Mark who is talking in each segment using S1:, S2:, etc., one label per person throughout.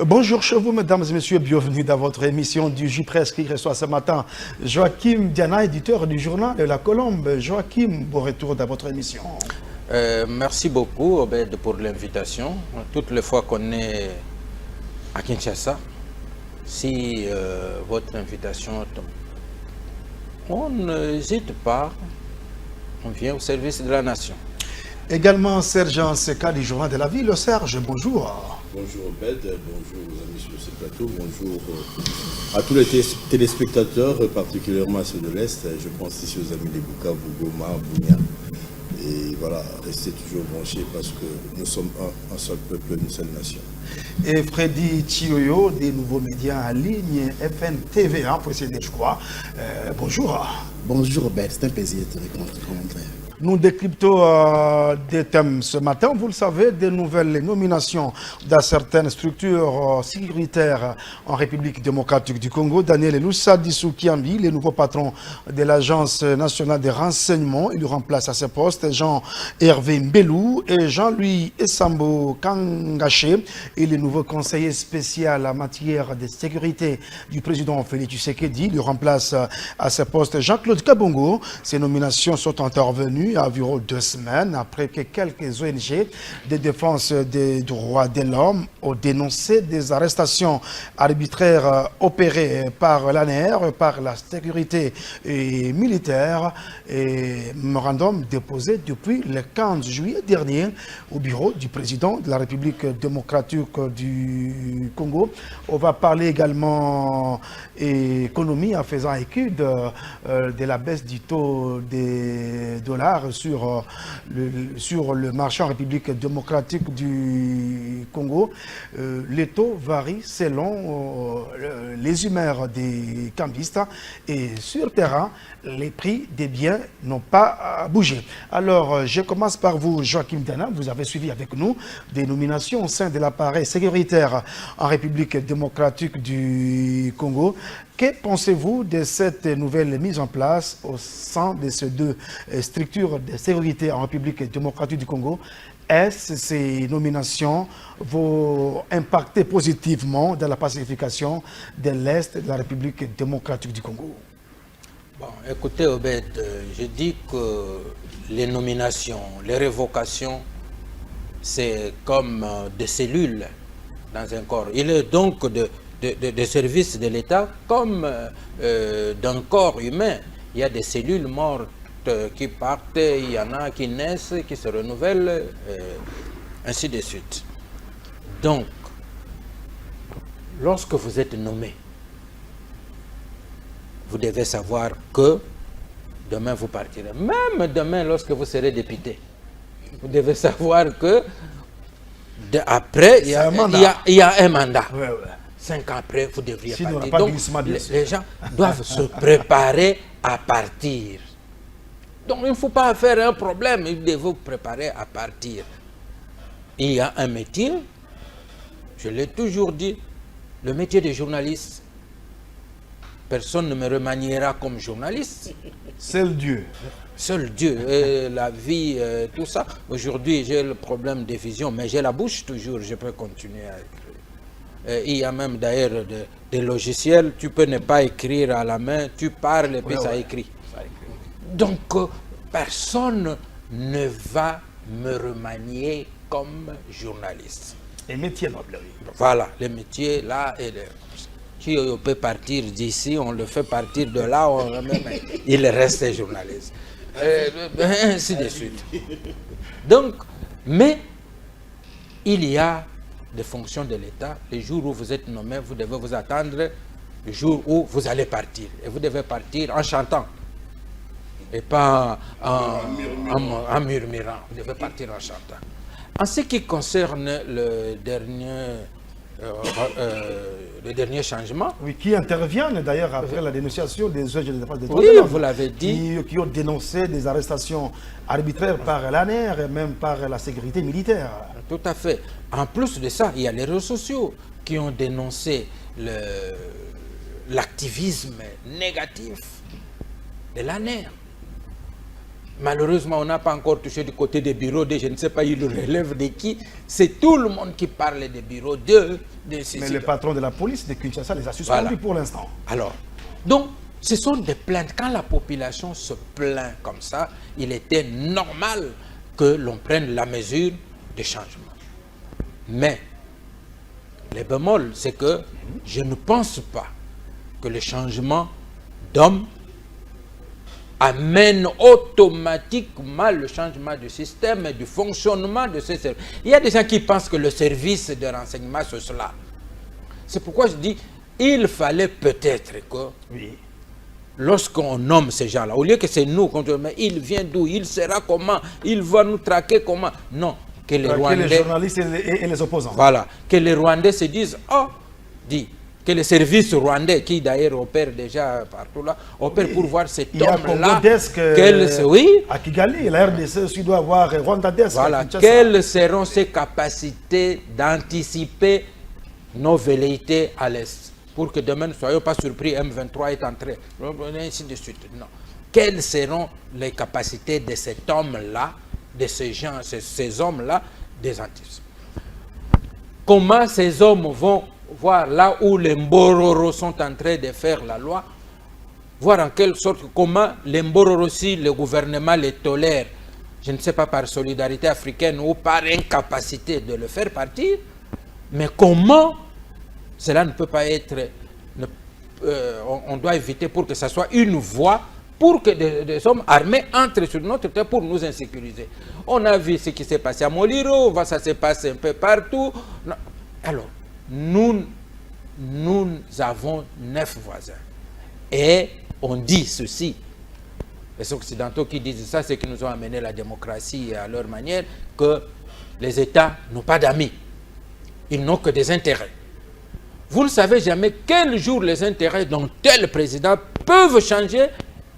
S1: Bonjour chez vous, mesdames et messieurs, bienvenue dans votre émission du J-Presse qui reçoit ce matin Joachim Diana, éditeur du journal de La Colombe. Joachim, bon retour dans votre émission.
S2: Merci beaucoup, Obed, pour l'invitation. Toutes les fois qu'on est à Kinshasa, si votre invitation tombe, on n'hésite pas, on vient au service de la nation.
S1: Également Sergent Seka du journal de la ville. Serge, bonjour.
S3: Bonjour Obed, bonjour aux amis sur ce plateau, bonjour à tous les téléspectateurs, particulièrement à ceux de l'Est. Je pense ici aux amis de Bukavu, Goma, Bunia. Et voilà, restez toujours branchés parce que nous sommes un seul peuple, une seule nation.
S1: Et Freddy Chioyo, des nouveaux médias en ligne, FNTV, pour essayer je crois. Bonjour.
S4: Bonjour Obed, c'est un plaisir de te rencontrer.
S1: Nous décryptons des thèmes ce matin. Vous le savez, des nouvelles nominations dans certaines structures sécuritaires en République démocratique du Congo. Daniel Eloussa Dissou Kiambi, le nouveau patron de l'Agence nationale des renseignements. Il remplace à ce poste Jean-Hervé Mbelou et Jean-Louis Essambo Kangaché. Et le nouveau conseiller spécial en matière de sécurité du président Félix Tshisekedi. Il remplace à ce poste Jean-Claude Kabongo. Ces nominations sont intervenues à environ 2 semaines après que quelques ONG de défense des droits de l'homme ont dénoncé des arrestations arbitraires opérées par l'ANR, par la sécurité militaire, et mémorandum déposé depuis le 15 juillet dernier au bureau du président de la République démocratique du Congo. On va parler également économie en faisant étude de la baisse du taux des dollars sur le marché en République démocratique du Congo. Les taux varient selon les humeurs des cambistes et sur terrain, les prix des biens n'ont pas bougé. Alors, je commence par vous, Joachim Diana. Vous avez suivi avec nous des nominations au sein de l'appareil sécuritaire en République démocratique du Congo. Que pensez-vous de cette nouvelle mise en place au sein de ces deux structures de sécurité en République démocratique du Congo? Est-ce que ces nominations vont impacter positivement dans la pacification de l'Est de la République démocratique du Congo?
S2: Bon, écoutez, Obed, je dis que les nominations, les révocations, c'est comme des cellules dans un corps. Il est donc de services de l'État comme d'un corps humain. Il y a des cellules mortes qui partent, il y en a qui naissent, qui se renouvellent, ainsi de suite. Donc, lorsque vous êtes nommé, vous devez savoir que demain vous partirez. Même demain, lorsque vous serez député, vous devez savoir que après, il y a un mandat.
S1: Ouais.
S2: 5 ans après, vous devriez
S1: Sinon,
S2: partir.
S1: pas
S2: Donc, les gens doivent se préparer à partir. Donc, il ne faut pas faire un problème, il faut vous préparer à partir. Il y a un métier, je l'ai toujours dit, le métier de journaliste. Personne ne me remaniera comme journaliste.
S1: Seul Dieu.
S2: Seul Dieu, et la vie, tout ça. Aujourd'hui, j'ai le problème de vision, mais j'ai la bouche toujours, je peux continuer à écrire. Il y a même d'ailleurs des logiciels, tu peux ne pas écrire à la main, tu parles et puis ça écrit. Donc, personne ne va me remanier comme journaliste.
S1: Et métier noble, oui.
S2: Voilà, les métiers là et qui peut partir d'ici, on le fait partir de là, il reste journaliste. Ainsi de suite. Donc, mais il y a des fonctions de l'État. Le jour où vous êtes nommé, vous devez vous attendre le jour où vous allez partir. Et vous devez partir en chantant. Et pas en murmurant. Vous devez partir en chantant. En ce qui concerne le dernier changement.
S1: Oui, qui interviennent d'ailleurs après la dénonciation des ONG de défense des droits
S2: Oui,
S1: de l'homme,
S2: vous l'avez dit.
S1: qui ont dénoncé des arrestations arbitraires par l'ANR et même par la sécurité militaire.
S2: Tout à fait. En plus de ça, il y a les réseaux sociaux qui ont dénoncé l'activisme négatif de l'ANR. Malheureusement, on n'a pas encore touché du côté des bureaux de, je ne sais pas, il relève de qui. C'est tout le monde qui parle des bureaux de
S1: Mais le patron de la police de Kinshasa les a suspendus
S2: Voilà.
S1: pour l'instant.
S2: Alors, donc, ce sont des plaintes. Quand la population se plaint comme ça, il était normal que l'on prenne la mesure de changement. Mais, le bémol, c'est que je ne pense pas que le changement d'homme amène automatiquement le changement du système et du fonctionnement de ces services. Il y a des gens qui pensent que le service de renseignement, c'est cela. C'est pourquoi je dis, il fallait peut-être que, lorsqu'on nomme ces gens-là, au lieu que c'est nous qu'on dit, mais il vient d'où, il sera comment, il va nous traquer comment. Non, que les Rwandais...
S1: les journalistes et les opposants.
S2: Voilà, que les Rwandais se disent, oh, dit, que les services rwandais, qui d'ailleurs opèrent déjà partout là, opèrent pour voir cet homme-là. Oui.
S1: À Kigali, la RDC aussi doit avoir Rwandadesque.
S2: Voilà, quelles seront ses capacités d'anticiper nos velléités à l'Est, pour que demain ne soyons pas surpris, M23 est entré, ainsi de suite. Non. Quelles seront les capacités de cet homme-là, de ces gens, ces hommes-là, des anticipes? Comment ces hommes vont voir là où les Mbororo sont en train de faire la loi, voir en quelle sorte, comment les Mbororo, si le gouvernement les tolère, je ne sais pas par solidarité africaine ou par incapacité de le faire partir, mais comment cela ne peut pas être, on doit éviter pour que ça soit une voie pour que des hommes armés entrent sur notre terre pour nous insécuriser. On a vu ce qui s'est passé à Moliro, ça se passe un peu partout. Alors, nous avons 9 voisins. Et on dit ceci, les Occidentaux qui disent ça, c'est qu'ils nous ont amené la démocratie à leur manière, que les États n'ont pas d'amis. Ils n'ont que des intérêts. Vous ne savez jamais quel jour les intérêts d'un tel président peuvent changer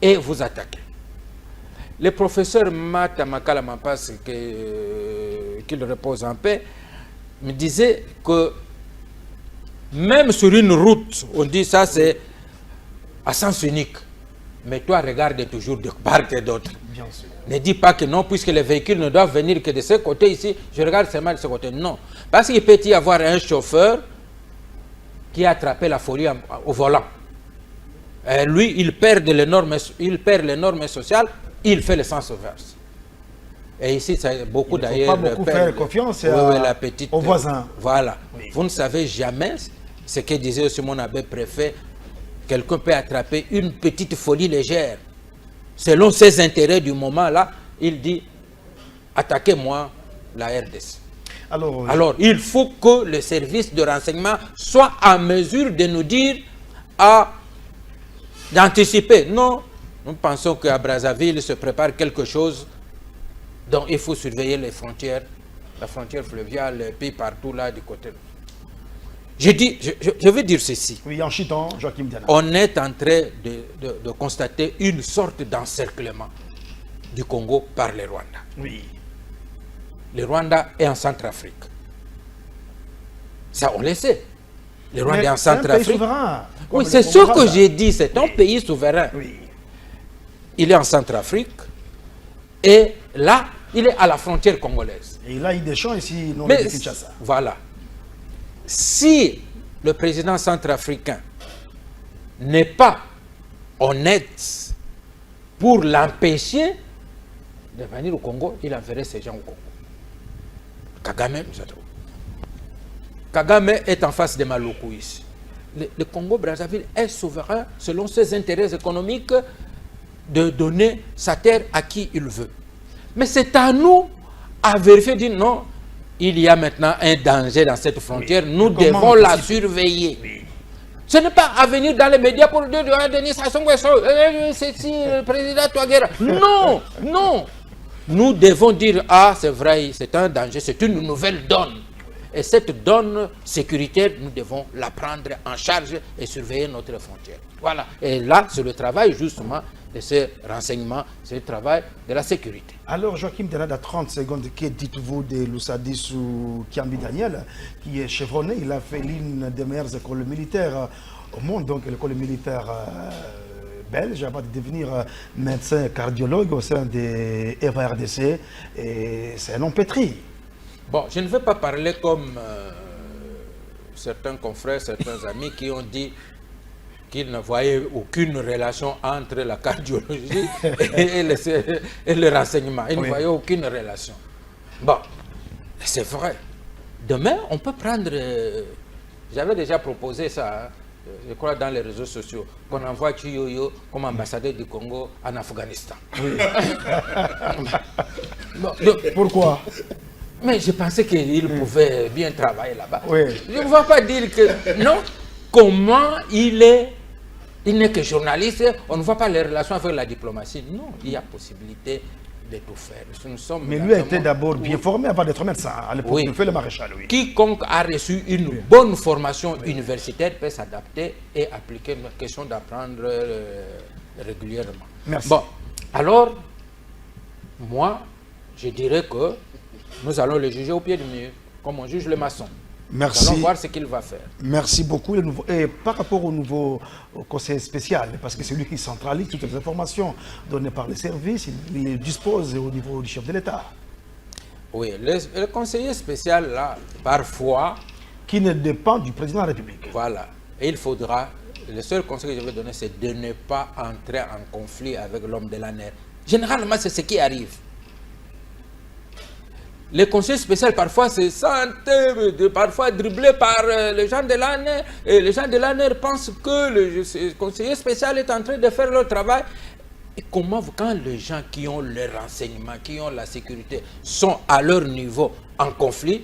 S2: et vous attaquer. Le professeur Mata Makala Mampas, qu'il repose en paix, me disait que même sur une route, on dit ça c'est à sens unique. Mais toi, regarde toujours de part et d'autre. Ne dis pas que non, puisque les véhicules ne doivent venir que de ce côté ici, je regarde seulement de ce côté. Non. Parce qu'il peut y avoir un chauffeur qui a attrapé la folie au volant. Et lui, il perd les normes sociales, il fait le sens inverse. Et ici, c'est beaucoup d'ailleurs...
S1: Il ne faut pas beaucoup faire confiance aux voisins.
S2: Voilà. Oui. Vous ne savez jamais ce que disait aussi mon abbé préfet. Quelqu'un peut attraper une petite folie légère. Selon ses intérêts du moment là, il dit, attaquez-moi la RDC. Alors, il faut que le service de renseignement soit en mesure de nous dire, d'anticiper. Non, nous pensons qu'à Brazzaville se prépare quelque chose. Donc il faut surveiller les frontières, la frontière fluviale, et puis partout là du côté. Je veux dire ceci.
S1: Oui, en chitant, Joachim Diana.
S2: On est en train de constater une sorte d'encerclement du Congo par les Rwandais.
S1: Oui.
S2: Le Rwanda est en Centrafrique. Ça, on le sait. Le Rwanda est en Centrafrique.
S1: C'est un pays souverain.
S2: Oui, c'est ce que j'ai dit. C'est un pays souverain.
S1: Oui.
S2: Il est en Centrafrique. Et là, il est à la frontière congolaise.
S1: Et il a eu des champs ici, non de Kinshasa.
S2: Voilà. Si le président centrafricain n'est pas honnête pour l'empêcher de venir au Congo, il enverrait ces gens au Congo. Kagame est en face de Maluku ici. Le Congo-Brazzaville est souverain selon ses intérêts économiques de donner sa terre à qui il veut. Mais c'est à nous à vérifier, dire non, il y a maintenant un danger dans cette frontière, nous devons la surveiller. Oui. Ce n'est pas à venir dans les médias pour dire Denis Sassou Nguesso, c'est le président Touadéra. Non, non. Nous devons dire, c'est vrai, c'est un danger, c'est une nouvelle donne. Et cette donne sécuritaire, nous devons la prendre en charge et surveiller notre frontière. Voilà. Et là, c'est le travail justement de ce renseignement, c'est le travail de la sécurité.
S1: Alors, Joachim Diana, 30 secondes, que dites-vous de Lussadisou Kiambi Daniel, qui est chevronné? Il a fait l'une des meilleures écoles militaires au monde, donc l'école militaire belge avant de devenir médecin cardiologue au sein des FARDC. Et c'est un homme pétri.
S2: Bon, je ne veux pas parler comme certains confrères, certains amis qui ont dit qu'ils ne voyaient aucune relation entre la cardiologie et le renseignement. Ils ne voyaient aucune relation. Bon, c'est vrai. Demain, on peut prendre... J'avais déjà proposé ça, je crois, dans les réseaux sociaux, qu'on envoie Chiyoyo comme ambassadeur du Congo en Afghanistan. Oui. Bon,
S1: pourquoi?
S2: Mais je pensais qu'il pouvait bien travailler là-bas.
S1: Oui.
S2: Je ne vais pas dire que... Non. Comment il n'est que journaliste, on ne voit pas les relations avec la diplomatie. Non, il y a possibilité de tout faire.
S1: Mais lui a été d'abord bien formé avant d'être médecin. À l'époque, il fait le maréchal. Oui.
S2: Quiconque a reçu une bonne formation universitaire peut s'adapter et appliquer une question d'apprendre régulièrement.
S1: Merci.
S2: Bon, alors, moi, je dirais que nous allons le juger au pied du mur, comme on juge le maçon.
S1: Merci.
S2: Nous allons voir ce qu'il va faire.
S1: Merci beaucoup. Et par rapport au nouveau conseil spécial, parce que c'est lui qui centralise toutes les informations données par les services, il dispose au niveau du chef de l'État.
S2: Oui, le conseiller spécial, là, parfois...
S1: Qui ne dépend du président de la République.
S2: Voilà. Et il faudra... Le seul conseil que je vais donner, c'est de ne pas entrer en conflit avec l'homme de l'ANER. Généralement, c'est ce qui arrive. Les conseillers spéciaux, parfois, c'est parfois dribblé par les gens de l'ANER. Et les gens de l'ANER pensent que le conseiller spécial est en train de faire leur travail. Et comment, quand les gens qui ont le renseignement, qui ont la sécurité, sont à leur niveau en conflit,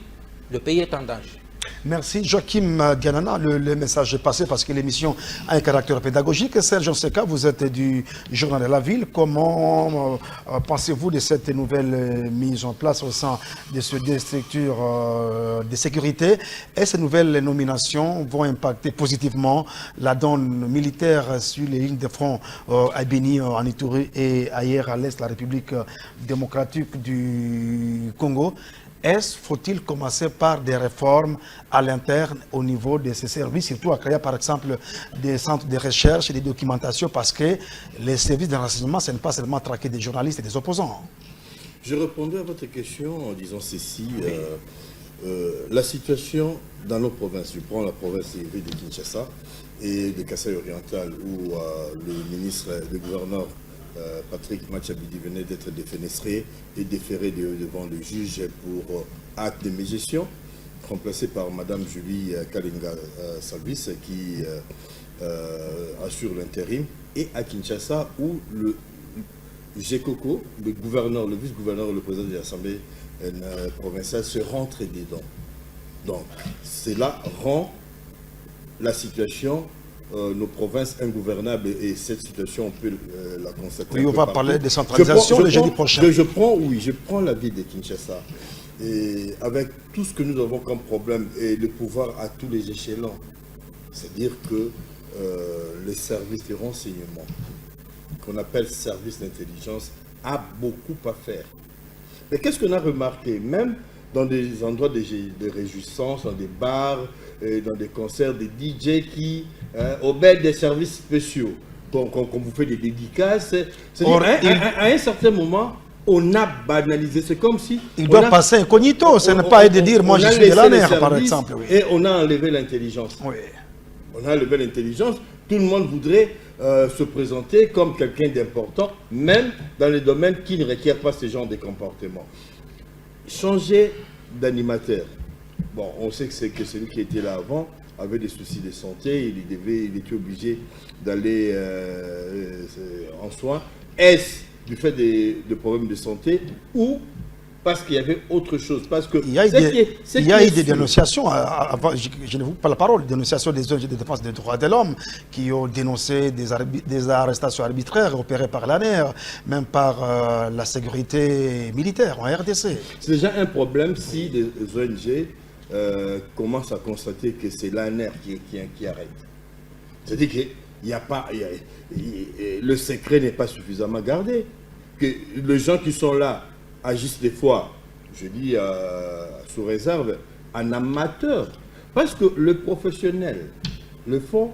S2: le pays est en danger.
S1: Merci. Joachim Dianana, le message est passé parce que l'émission a un caractère pédagogique. Serge Onseka, vous êtes du Journal de la Ville. Comment pensez-vous de cette nouvelle mise en place au sein de des structures de sécurité? Et ces nouvelles nominations vont impacter positivement la donne militaire sur les lignes de front à Béni, en Ituri et ailleurs à l'est de la République démocratique du Congo? Faut-il commencer par des réformes à l'interne au niveau de ces services, surtout à créer par exemple des centres de recherche et de documentation, parce que les services de renseignement, ce n'est pas seulement traquer des journalistes et des opposants.
S3: Je répondais à votre question en disant ceci. La situation dans nos provinces, je prends la province de Kinshasa et de Kasaï oriental, où le gouverneur Patrick Machabidi venait d'être défenestré et déféré devant le juge pour acte de mégestion, remplacé par Madame Julie Kalinga Salvis qui assure l'intérim, et à Kinshasa où le GECOCO, le gouverneur, le vice-gouverneur, le président de l'Assemblée provinciale se rentrent dedans. Donc cela rend la situation nos provinces ingouvernables, et cette situation, on peut la constater.
S1: Oui, on va parler de centralisation le jeudi prochain.
S3: Je prends la ville de Kinshasa. Et avec tout ce que nous avons comme problème et le pouvoir à tous les échelons, c'est-à-dire que les services de renseignement, qu'on appelle services d'intelligence, a beaucoup à faire. Mais qu'est-ce qu'on a remarqué? Même dans des endroits de réjouissance, dans des bars, dans des concerts, des DJ qui obèdent des services spéciaux, qu'on vous fait des dédicaces. À un certain moment, on a banalisé. C'est comme si...
S1: Il doit passer incognito, ce n'est pas de dire moi je suis de l'ANER, par exemple. Oui.
S3: Et on a enlevé l'intelligence.
S1: Oui.
S3: On a enlevé l'intelligence. Tout le monde voudrait se présenter comme quelqu'un d'important, même dans les domaines qui ne requièrent pas ce genre de comportement. Changer d'animateur. Bon, on sait que celui qui était là avant avait des soucis de santé, il était obligé d'aller en soins. Est-ce du fait de problèmes de santé ou parce qu'il y avait autre chose? Parce que
S1: il y a eu des dénonciations, je ne vous pas la parole, des dénonciations des ONG de défense des droits de l'homme qui ont dénoncé des arrestations arbitraires opérées par l'ANER, même par la sécurité militaire en RDC.
S3: C'est déjà un problème si les ONG commencent à constater que c'est l'ANER qui arrête. C'est-à-dire qu'il n'y a pas... le secret n'est pas suffisamment gardé. Que les gens qui sont là agissent des fois, je dis sous réserve, en amateur. Parce que le professionnel le font,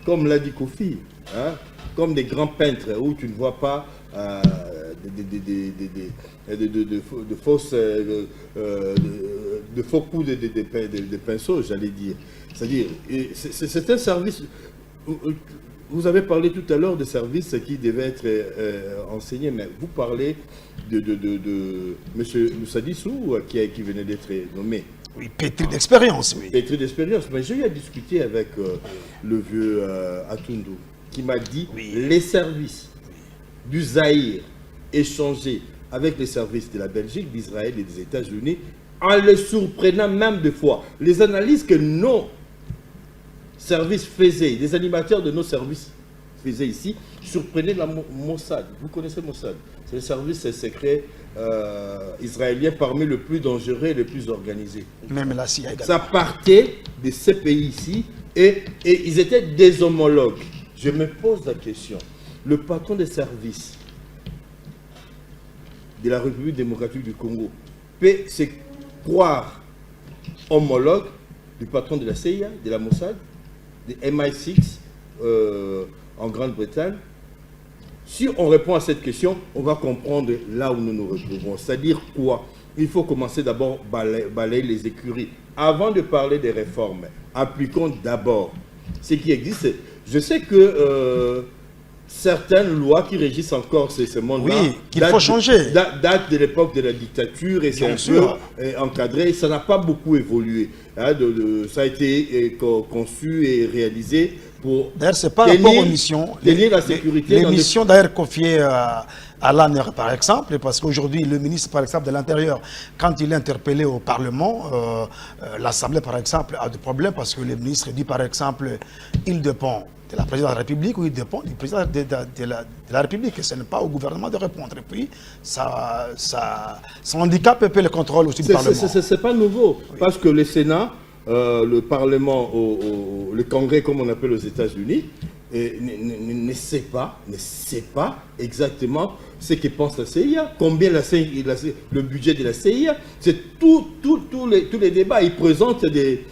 S3: comme l'a dit Kofi, hein, comme des grands peintres où tu ne vois pas de faux coups de pinceaux, j'allais dire. C'est-à-dire, c'est un service. Vous avez parlé tout à l'heure de services qui devaient être enseignés, mais vous parlez de M. Moussadissou qui venait d'être nommé.
S1: Oui, pétri d'expérience, oui.
S3: Pétri d'expérience. Mais j'ai eu à discuter avec le vieux Atundu, qui m'a dit les services du Zaïre échangés avec les services de la Belgique, d'Israël et des États-Unis, en les surprenant même des fois. Les analyses que nos services faisaient, des animateurs de nos services faisaient ici, surprenaient la Mossad. Vous connaissez Mossad? C'est le service secret israélien parmi les plus dangereux et les plus organisés.
S1: Même la CIA également.
S3: Ça partait de ces pays ici et ils étaient des homologues. Je me pose la question. Le patron des services de la République démocratique du Congo peut se croire homologue du patron de la CIA, de la Mossad, de MI6 en Grande-Bretagne? Si on répond à cette question, on va comprendre là où nous nous retrouvons. C'est-à-dire quoi? Il faut commencer d'abord à balayer les écuries. Avant de parler des réformes, appliquons d'abord ce qui existe. Je sais que certaines lois qui régissent encore ce monde-là,
S1: oui, qu'il faut changer,
S3: datent de l'époque de la dictature et c'est un peu encadré. Ça n'a pas beaucoup évolué. Hein, ça a été conçu et réalisé pour
S1: d'ailleurs, c'est pas rapport aux missions.
S3: Tenir la sécurité.
S1: Les missions d'ailleurs confiées à l'ANER, par exemple, parce qu'aujourd'hui, le ministre, par exemple, de l'Intérieur, quand il est interpellé au Parlement, l'Assemblée, par exemple, a des problèmes parce que le ministre dit, par exemple, il dépend de la présidence de la République ou il dépend du président de la République. Et ce n'est pas au gouvernement de répondre. Et puis, ça handicape un peu le contrôle aussi du Parlement.
S3: Ce n'est pas nouveau, oui. Parce que le Sénat, le Parlement, le Congrès, comme on appelle aux États-Unis, ne sait pas exactement ce que pense la CIA, combien le budget de la CIA. C'est tous les débats. Ils présentent des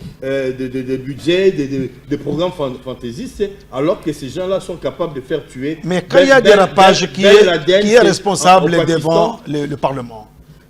S3: budgets, des programmes fantaisistes, alors que ces gens-là sont capables de faire tuer.
S1: Mais quand il y a des rapages, qui est responsable devant le Parlement?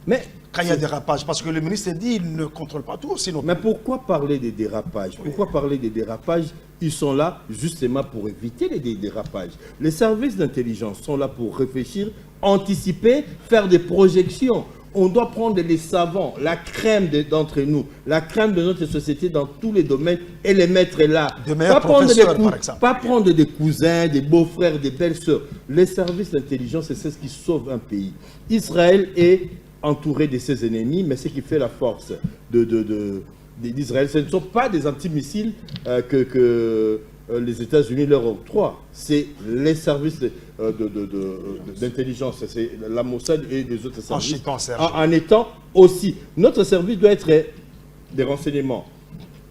S1: Mais quand il y a des dérapages, parce que le ministre dit qu'il ne contrôle pas tout. Sinon...
S3: Mais pourquoi parler des dérapages? Pourquoi parler des dérapages? Ils sont là justement pour éviter les dérapages. Les services d'intelligence sont là pour réfléchir, anticiper, faire des projections. On doit prendre les savants, la crème d'entre nous, la crème de notre société dans tous les domaines et les mettre là.
S1: De meilleurs professeurs, par exemple.
S3: Pas prendre des cousins, des beaux-frères, des belles-sœurs. Les services d'intelligence, c'est ce qui sauve un pays. Israël est entouré de ses ennemis, mais ce qui fait la force d'Israël, ce ne sont pas des antimissiles que les États-Unis leur octroient. C'est les services d'intelligence, c'est la Mossad et les autres services. En étant aussi, notre service doit être des renseignements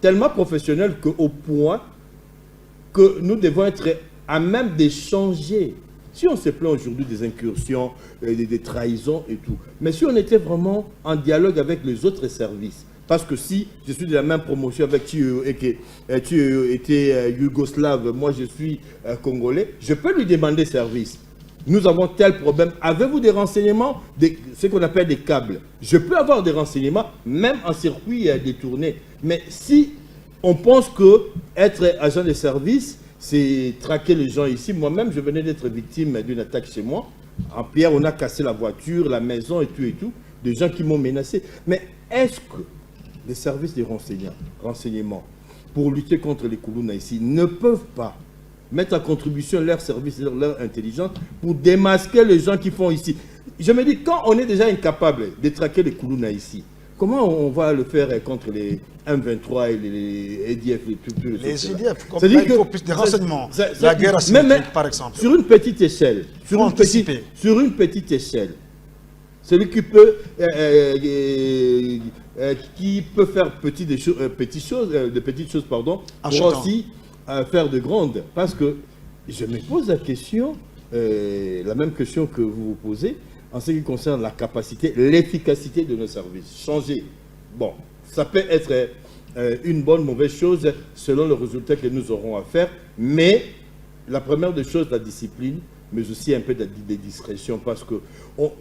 S3: tellement professionnels qu'au point que nous devons être à même d'échanger. Si on se plaint aujourd'hui des incursions, des trahisons et tout, mais si on était vraiment en dialogue avec les autres services, parce que si je suis de la même promotion avec tu étais yougoslave, moi je suis congolais, je peux lui demander service. Nous avons tel problème. Avez-vous des renseignements, ce qu'on appelle des câbles? Je peux avoir des renseignements, même en circuit détourné. Mais si on pense que être agent de service, c'est traquer les gens ici. Moi-même, je venais d'être victime d'une attaque chez moi. En Pierre, on a cassé la voiture, la maison et tout. Des gens qui m'ont menacé. Mais est-ce que les services de renseignement, pour lutter contre les Koulouna ici, ne peuvent pas mettre en contribution leurs services, leur intelligence, pour démasquer les gens qui font ici? Je me dis, quand on est déjà incapable de traquer les Koulouna ici, comment on va le faire contre les M23 et les EDF et tout
S1: les EDF, comme il faut plus de renseignements. La guerre asymétrique, par exemple.
S3: Sur une petite échelle, celui qui peut faire de petites choses, pour aussi faire de grandes. Parce que je me pose la question, la même question que vous vous posez, en ce qui concerne la capacité, l'efficacité de nos services. Changer. Bon, ça peut être une bonne, mauvaise chose selon le résultat que nous aurons à faire, mais la première des choses, la discipline, mais aussi un peu de discrétion, parce que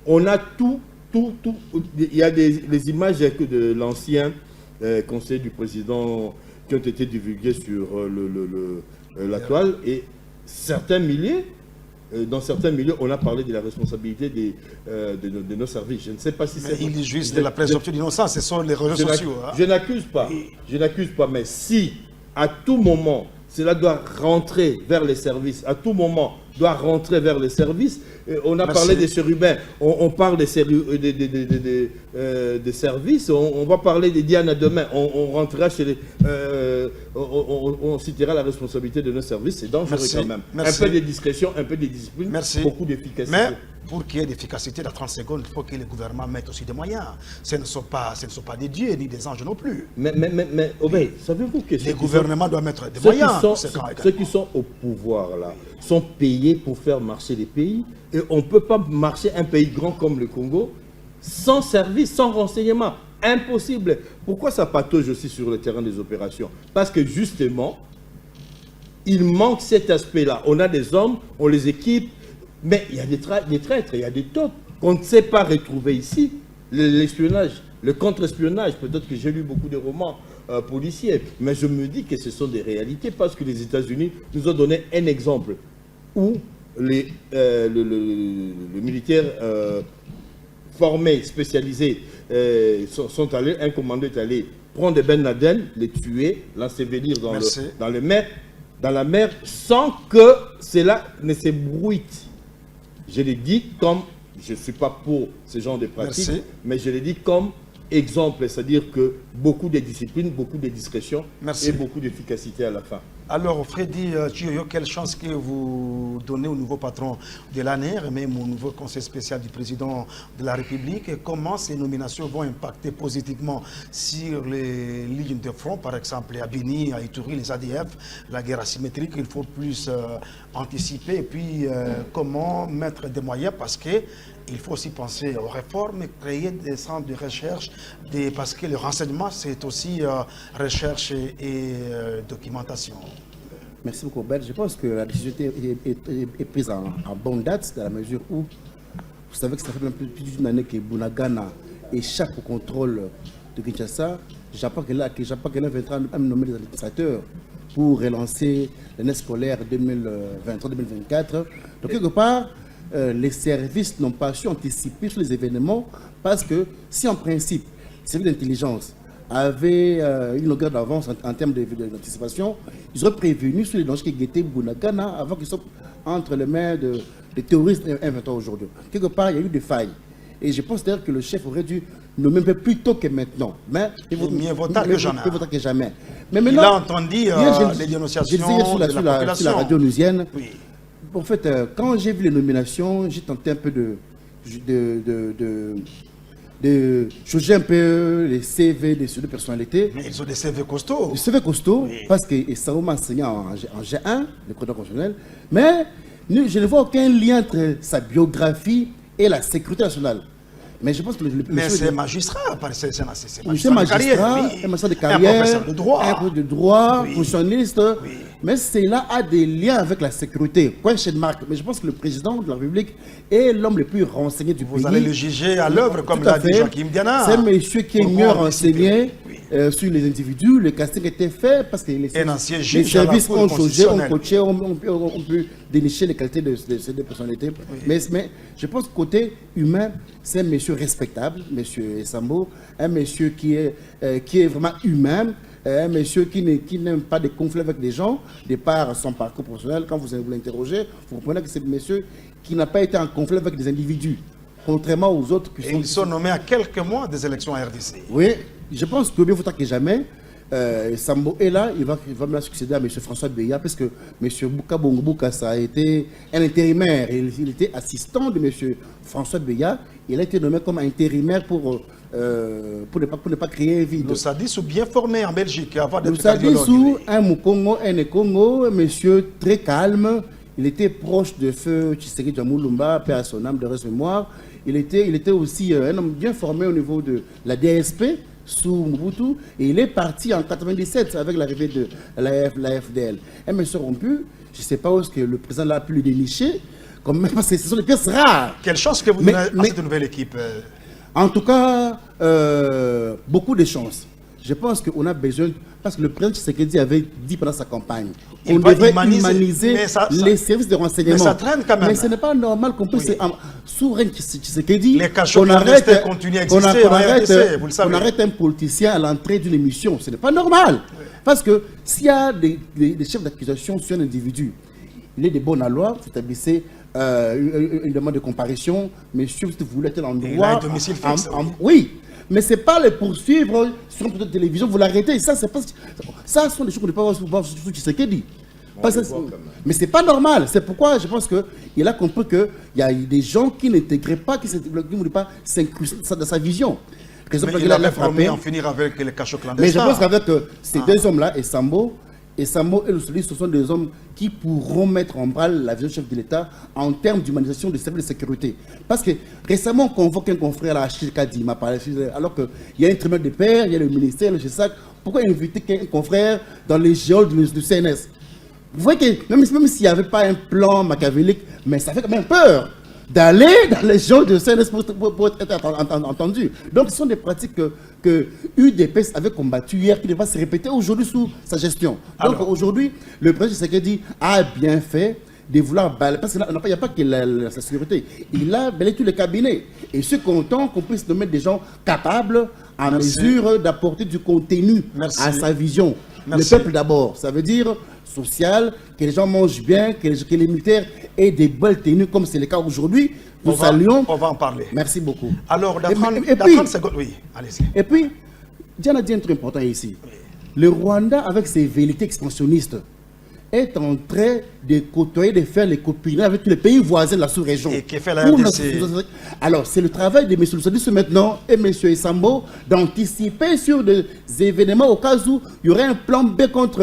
S3: on a tout. Il y a les images de l'ancien conseil du président qui ont été divulguées sur la toile, et certains milliers. Dans certains milieux, on a parlé de la responsabilité de nos services. Je ne sais pas si c'est...
S1: Il juge de la présomption d'innocence, ce sont les réseaux sociaux. Hein.
S3: Je n'accuse pas, mais si à tout moment, cela doit rentrer vers les services, à tout moment, doit rentrer vers les services. On a parlé des chérubins, on parle des services, on va parler des Diana demain, on rentrera chez les... on citera la responsabilité de nos services, c'est dangereux quand même. Un peu de discrétion, un peu de discipline, beaucoup d'efficacité.
S1: Mais pour qu'il y ait d'efficacité, dans 30 secondes, il faut que les gouvernements mettent aussi des moyens. Ce ne sont pas des dieux ni des anges non plus.
S3: Mais savez-vous que
S1: les gouvernements doivent mettre des moyens.
S3: Ceux qui sont au pouvoir là sont payés pour faire marcher les pays, et on ne peut pas marcher un pays grand comme le Congo sans service, sans renseignement. Impossible. Pourquoi ça patauge aussi sur le terrain des opérations? Parce que justement, il manque cet aspect-là. On a des hommes, on les équipe, mais il y a des traîtres, il y a des taupes qu'on ne sait pas retrouver ici. L'espionnage, le contre-espionnage, peut-être que j'ai lu beaucoup de romans policiers, mais je me dis que ce sont des réalités, parce que les États-Unis nous ont donné un exemple où le militaire formés, spécialisés, sont allés, un commando est allé prendre Ben Laden, les tuer, l'ensevelir dans la mer, sans que cela ne s'ébruite. Je l'ai dit comme, je ne suis pas pour ce genre de pratiques, mais je l'ai dit comme exemple, c'est-à-dire que beaucoup de discipline, beaucoup de discrétion et beaucoup d'efficacité à la fin.
S1: Alors, Freddy Chioyo, quelle chance que vous donnez au nouveau patron de l'ANER, même au nouveau conseil spécial du président de la République, et comment ces nominations vont impacter positivement sur les lignes de front, par exemple à Bini, à Ituri, les ADF, la guerre asymétrique, il faut plus anticiper, et puis comment mettre des moyens, parce que il faut aussi penser aux réformes, créer des centres de recherche, parce que le renseignement, c'est aussi recherche et documentation.
S4: Merci beaucoup, Bert. Je pense que la décision est prise en bonne date, dans la mesure où vous savez que ça fait plus d'une année que Bunagana échappe au contrôle de Kinshasa. J'apprends que là, viendra à nommer des administrateurs pour relancer l'année scolaire 2023-2024. Donc, quelque part, les services n'ont pas su anticiper sur les événements, parce que si en principe, les services d'intelligence avaient une longueur d'avance en termes d'anticipation, ils auraient prévenu sur les dangers qui guettaient Bunagana avant qu'ils soient entre les mains des terroristes inventants aujourd'hui. Quelque part, il y a eu des failles. Et je pense d'ailleurs que le chef aurait dû nommer un peu plus tôt que maintenant. Mais
S1: il vaut mieux voter que jamais.
S4: Mais maintenant,
S1: il a entendu les dénonciations de la population.
S4: Sur la radio onusienne. Oui. En fait, quand j'ai vu les nominations, j'ai tenté un peu de jauger un peu les CV des deux personnalités.
S1: Mais ils ont des CV costauds.
S4: Des CV costauds, oui. Parce que Sao m'a enseigné en G1, le code constitutionnel. Mais je ne vois aucun lien entre sa biographie et la sécurité nationale. Mais je pense que
S1: mais c'est magistrat, c'est
S4: magistrat de carrière, un professeur de droit, oui. Fonctionniste. Oui. Mais cela a des liens avec la sécurité. Question marque. Mais je pense que le président de la République est l'homme le plus renseigné du pays.
S1: Vous allez le juger à l'œuvre, comme l'a dit Joachim Diana.
S4: C'est un monsieur qui est mieux renseigné sur les individus. Le casting était fait parce que les services ont changé, ont coaché, on peut dénicher les qualités de ces deux personnalités. Oui. Mais je pense que côté humain, c'est un monsieur respectable, monsieur Sambo, un monsieur qui est vraiment humain, un monsieur qui n'aime pas de conflits avec des gens, de par son parcours professionnel. Quand vous l'interrogez, vous comprenez que c'est un monsieur qui n'a pas été en conflit avec des individus, contrairement aux autres qui
S1: ils sont nommés à quelques mois des élections à RDC.
S4: Oui, je pense que mieux vaut tard que jamais. Sambo est là, il va me succéder à M. François Beya, parce que M. Bouka Bongo ça a été un intérimaire. Il était assistant de M. François Beya. Il a été nommé comme intérimaire pour ne pas créer un vide.
S1: Nous Sadissou bien formé en Belgique.
S4: Nous Sadissou, un Mukongo, un Congo, un monsieur très calme. Il était proche de feu Tshisekedi Djamoulumba, père à son âme de reste mémoire. Il était aussi un homme bien formé au niveau de la DSP. Sous Mobutu, et il est parti en 97 avec l'arrivée de la FDL. Un monsieur rompu je ne sais pas où est-ce que le président l'a pu le dénicher, quand même, parce que ce sont des pièces rares.
S1: Quelle chance que vous donnez à cette nouvelle équipe
S4: En tout cas, beaucoup de chance. Je pense qu'on a besoin, parce que le président Tshisekedi avait dit pendant sa campagne, on devrait humaniser les services de renseignement.
S1: Mais ça traîne quand même.
S4: Mais ce n'est pas normal qu'on puisse, sous Règne Tshisekedi,
S1: les cachots clandestins continuent à exister
S4: qu'on arrête un politicien à l'entrée d'une émission. Ce n'est pas normal. Oui. Parce que s'il y a des chefs d'accusation sur un individu, il est de bonne loi, vous établissez une demande de comparution, monsieur, vous voulez être en droit.
S1: Il a un domicile fixe.
S4: Oui. Mais ce n'est pas le poursuivre sur une petite télévision, vous l'arrêtez. Ça sont des choses qu'on ne peut pas voir sur Tshisekedi. Mais ce n'est pas normal. C'est pourquoi je pense qu'il a compris qu'il y a des gens qui n'intégraient pas, qui ne voulaient pas s'incruster dans sa vision.
S1: Il a promis en finir avec les cachots clandestins.
S4: Mais je pense qu'avec ces deux hommes-là, et Sambo et le Souli, ce sont des hommes qui pourront mettre en branle la vision du chef de l'État en termes d'humanisation des services de sécurité. Parce que récemment, on convoque un confrère à Chilkadi, m'a parlé, alors qu'il y a un tribunal de père, il y a le ministère, le GESAC. Pourquoi inviter un confrère dans les géoles du CNS? Vous voyez que même s'il n'y avait pas un plan machiavélique, mais ça fait quand même peur d'aller dans les gens de CNS pour être entendu. Donc, ce sont des pratiques que UDPS avait combattues hier, qui ne vont pas se répéter aujourd'hui sous sa gestion. Donc, aujourd'hui, le président Tshisekedi a bien fait de vouloir balayer, parce qu'il n'y a pas que la sécurité, il a balayé tous les cabinets. Et je suis content qu'on puisse nommer des gens capables, en mesure d'apporter du contenu à sa vision. Le peuple d'abord, ça veut dire social, que les gens mangent bien, que les militaires aient des belles tenues, comme c'est le cas aujourd'hui. Nous saluons.
S1: On va en parler.
S4: Merci beaucoup.
S1: Alors, dans 30 secondes, oui, allez-y.
S4: Et puis, Diana dit un truc important ici. Oui. Le Rwanda, avec ses velléités expansionnistes, est en train de côtoyer, de faire les copines avec tous les pays voisins de la sous-région.
S1: Et qui fait la RDC.
S4: Alors, c'est le travail de M. Lussadis maintenant et M. Sambo d'anticiper sur des événements au cas où il y aurait un plan B contre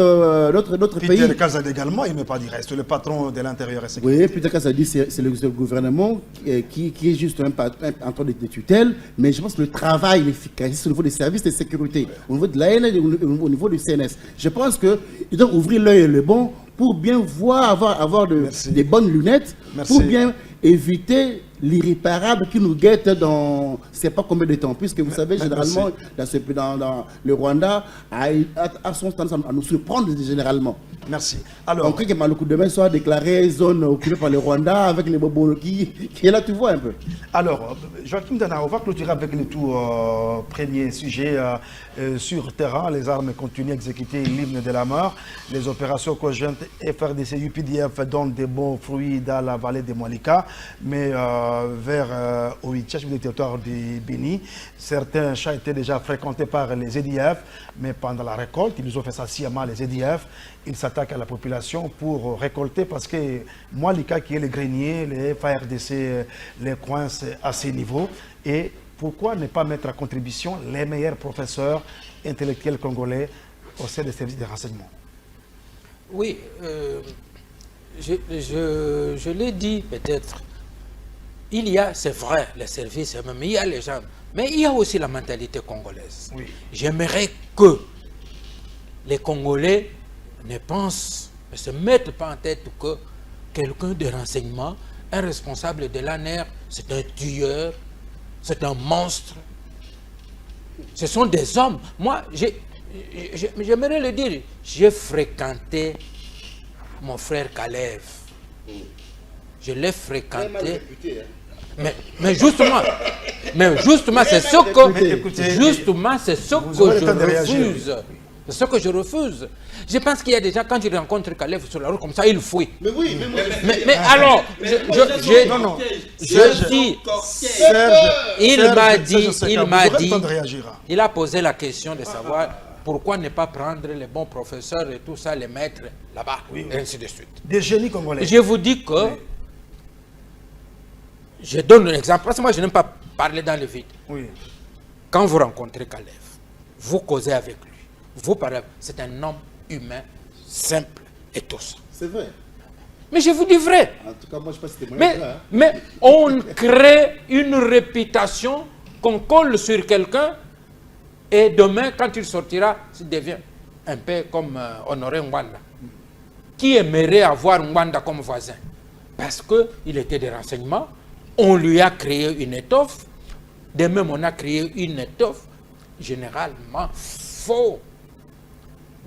S4: notre pays.
S1: Peter Kazad également, il ne met pas dire, c'est le patron de l'intérieur et sécurité.
S4: Oui, Peter Kazad dit c'est le gouvernement qui est juste un patron de tutelle, mais je pense que le travail, l'efficacité au niveau des services de sécurité, au niveau de l'AN et au niveau du CNS, je pense qu'ils doivent ouvrir l'œil et le bon pour bien voir, avoir des bonnes lunettes, pour bien éviter l'irréparable qui nous guette dans je ne sais pas combien de temps. Puisque vous savez, généralement, dans le Rwanda, a son tendance à nous surprendre généralement.
S1: Merci. Alors,
S4: on crie que Maluku demain soit déclaré zone occupée par le Rwanda avec les bobos qui est là, tu vois un peu.
S1: Alors, Joachim Dana, on va clôturer avec le tout premier sujet. Sur terrain, les armes continuent à exécuter l'hymne de la mort. Les opérations conjointes FRDC UPDF donnent des bons fruits dans la vallée de Malika, mais vers Oicha, sur le territoire du Béni, certains champs étaient déjà fréquentés par les EDF, mais pendant la récolte, ils ont fait ça sciemment, les EDF. Ils s'attaquent à la population pour récolter parce que Malika, qui est le grenier, les FARDC les coincent à ces niveaux. Et pourquoi ne pas mettre à contribution les meilleurs professeurs intellectuels congolais au sein des services de renseignement?
S2: Oui, je l'ai dit peut-être. Il y a, c'est vrai, les services, mais il y a les gens. Mais il y a aussi la mentalité congolaise. Oui. J'aimerais que les Congolais ne se mettent pas en tête que quelqu'un de renseignement, un responsable de l'ANR, c'est un tueur, c'est un monstre. Ce sont des hommes. Moi, j'aimerais le dire, j'ai fréquenté mon frère Kalev. Je l'ai fréquenté. Mais justement, c'est ce que je refuse. C'est ce que je refuse. Je pense qu'il y a des gens, quand ils rencontrent Kalev sur la route comme ça, ils fuient. Mais oui, mais alors, je dis, il a posé la question de savoir pourquoi ne pas prendre les bons professeurs et tout ça, les mettre là-bas, et ainsi de suite.
S1: Des génies congolais.
S2: Je vous dis que, je donne un exemple, parce que moi je n'aime pas parler dans le vide. Oui. Quand vous rencontrez Kalev, vous causez avec lui, vous parlez, c'est un homme humain, simple et tout ça.
S4: C'est vrai.
S2: Mais je vous dis vrai.
S4: En tout cas, moi je pense que c'était
S2: mais on crée une réputation qu'on colle sur quelqu'un et demain, quand il sortira, il devient un peu comme Honoré Ngwanda. qui aimerait avoir Mwanda comme voisin. Parce qu'il était des renseignements, on lui a créé une étoffe, de même on a créé une étoffe généralement faux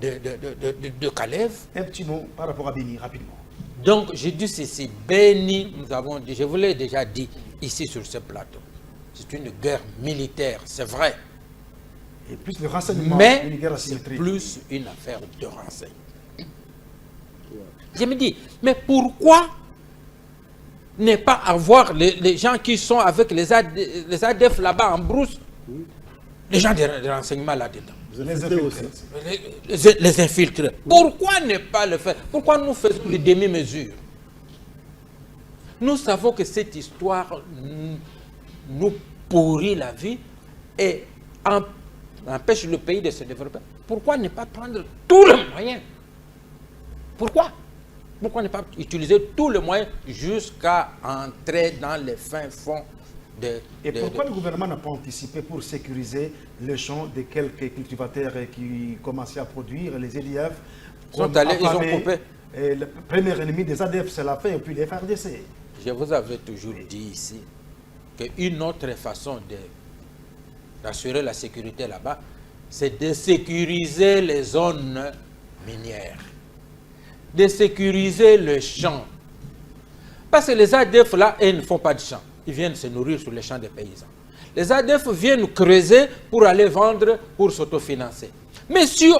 S2: de Kalev.
S1: Un petit mot par rapport à Béni, rapidement.
S2: Donc, j'ai dit ceci, Béni, nous avons dit, je vous l'ai déjà dit ici sur ce plateau, c'est une guerre militaire, c'est vrai.
S1: Et plus le renseignement,
S2: Mais
S1: une guerre
S2: c'est
S1: asymétrique.
S2: plus une affaire de renseignement. Je me dis, mais pourquoi ne pas avoir les gens qui sont avec les ADF là-bas en brousse, les gens de renseignement là-dedans,
S1: Les infiltrés.
S2: les infiltrés. Pourquoi ne pas le faire? Pourquoi nous faisons des demi-mesures? Nous savons que cette histoire nous pourrit la vie et empêche le pays de se développer. Pourquoi ne pas prendre tous les moyens? Pourquoi ne pas utiliser tous les moyens jusqu'à entrer dans les fins fonds
S1: Et pourquoi le gouvernement n'a pas anticipé pour sécuriser le champ de quelques cultivateurs qui commençaient à produire, les EDF
S2: sont allés, ils ont coupé.
S1: Et le premier ennemi des ADF, c'est la faim, et puis les FRDC.
S2: Je vous avais toujours dit ici qu'une autre façon d'assurer la sécurité là-bas, c'est de sécuriser les zones minières, de sécuriser le champ. Parce que les ADF là, ils ne font pas de champ. Ils viennent se nourrir sur les champs des paysans. Les ADF viennent creuser pour aller vendre, pour s'autofinancer. Mais si